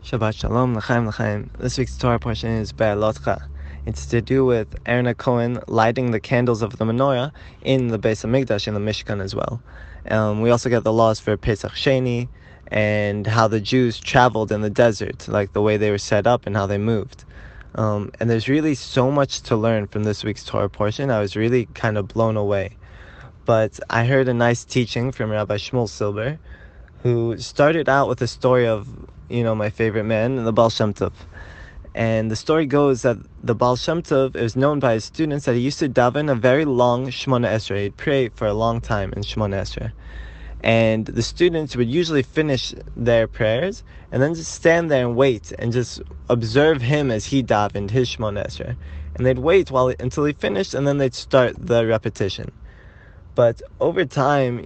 Shabbat Shalom, L'chaim, L'chaim. This week's Torah portion is Behaaloscha. It's to do with Aharon HaKohen lighting the candles of the menorah in the Beis HaMikdash, in the Mishkan as well. We also get the laws for Pesach Sheini and how the Jews traveled in the desert, like the way they were set up and how they moved. And there's really so much to learn from this week's Torah portion. I was really kind of blown away. But I heard a nice teaching from Rabbi Shmuel Silber, who started out with a story of, my favorite man, the Baal Shem Tov. And the story goes that the Baal Shem Tov is known by his students that he used to daven a very long Shemona Esrei. He'd pray for a long time in Shemona Esrei. And the students would usually finish their prayers and then just stand there and wait and just observe him as he davened his Shemona Esrei. And they'd wait until he finished, and then they'd start the repetition. But over time,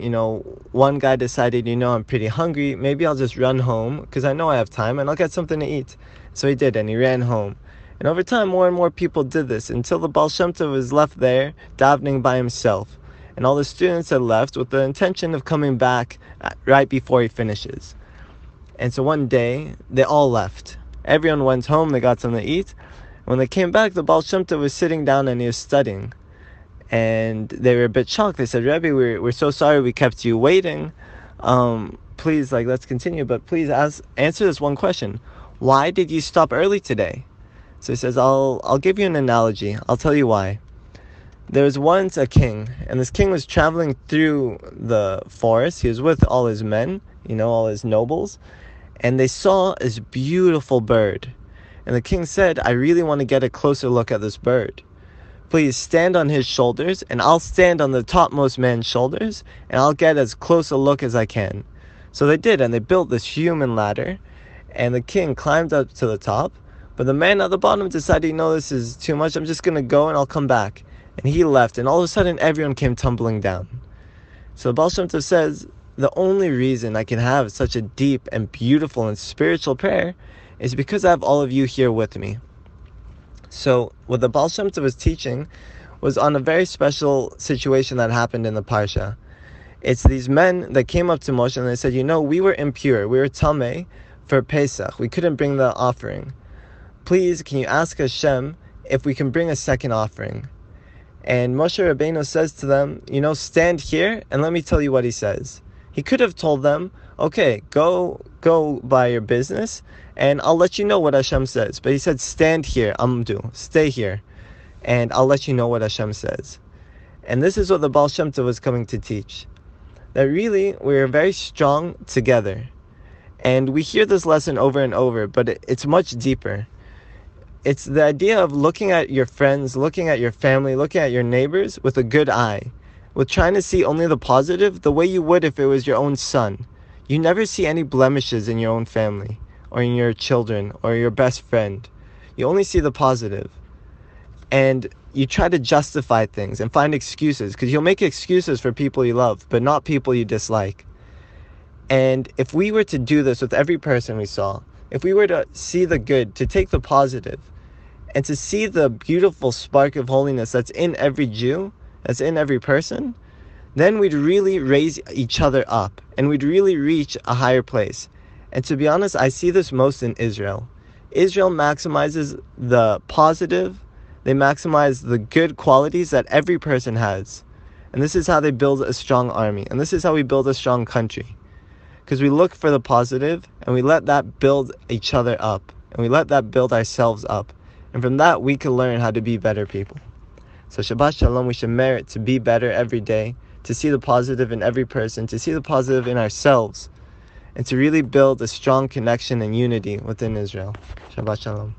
one guy decided, I'm pretty hungry. Maybe I'll just run home because I know I have time and I'll get something to eat. So he did, and he ran home. And over time, more and more people did this until the Baal Shem Tov was left there davening by himself. And all the students had left with the intention of coming back right before he finishes. And so one day, they all left. Everyone went home, they got something to eat. When they came back, the Baal Shem Tov was sitting down and he was studying. And they were a bit shocked. They said, Rebbe, we're so sorry we kept you waiting. Please, let's continue. But please answer this one question. Why did you stop early today? So he says, I'll give you an analogy. I'll tell you why. There was once a king, and this king was traveling through the forest. He was with all his men, all his nobles. And they saw this beautiful bird. And the king said, I really want to get a closer look at this bird. Please stand on his shoulders, and I'll stand on the topmost man's shoulders, and I'll get as close a look as I can. So they did, and they built this human ladder, and the king climbed up to the top, but the man at the bottom decided, this is too much, I'm just going to go and I'll come back. And he left, and all of a sudden everyone came tumbling down. So Baal Shem Tov says, the only reason I can have such a deep and beautiful and spiritual prayer is because I have all of you here with me. So what the Baal Shem Tov was teaching was on a very special situation that happened in the Parsha. It's these men that came up to Moshe and they said, we were impure, we were tamei for Pesach, we couldn't bring the offering. Please, can you ask HaShem if we can bring a second offering? And Moshe Rabbeinu says to them, stand here and let me tell you what he says. He could have told them, okay, go by your business, and I'll let you know what HaShem says. But he said, stand here, Amdu, stay here, and I'll let you know what HaShem says. And this is what the Baal Shem Tov was coming to teach. That really, we're very strong together. And we hear this lesson over and over, but it's much deeper. It's the idea of looking at your friends, looking at your family, looking at your neighbors with a good eye. With trying to see only the positive, the way you would if it was your own son. You never see any blemishes in your own family, or in your children, or your best friend. You only see the positive. And you try to justify things and find excuses, because you'll make excuses for people you love, but not people you dislike. And if we were to do this with every person we saw, if we were to see the good, to take the positive, and to see the beautiful spark of holiness that's in every Jew, that's in every person, then we'd really raise each other up, and we'd really reach a higher place. And to be honest, I see this most in Israel. Israel maximizes the positive, they maximize the good qualities that every person has. And this is how they build a strong army, and this is how we build a strong country. Because we look for the positive, and we let that build each other up, and we let that build ourselves up. And from that, we can learn how to be better people. So Shabbat Shalom, we should merit to be better every day, to see the positive in every person, to see the positive in ourselves, and to really build a strong connection and unity within Israel. Shabbat Shalom.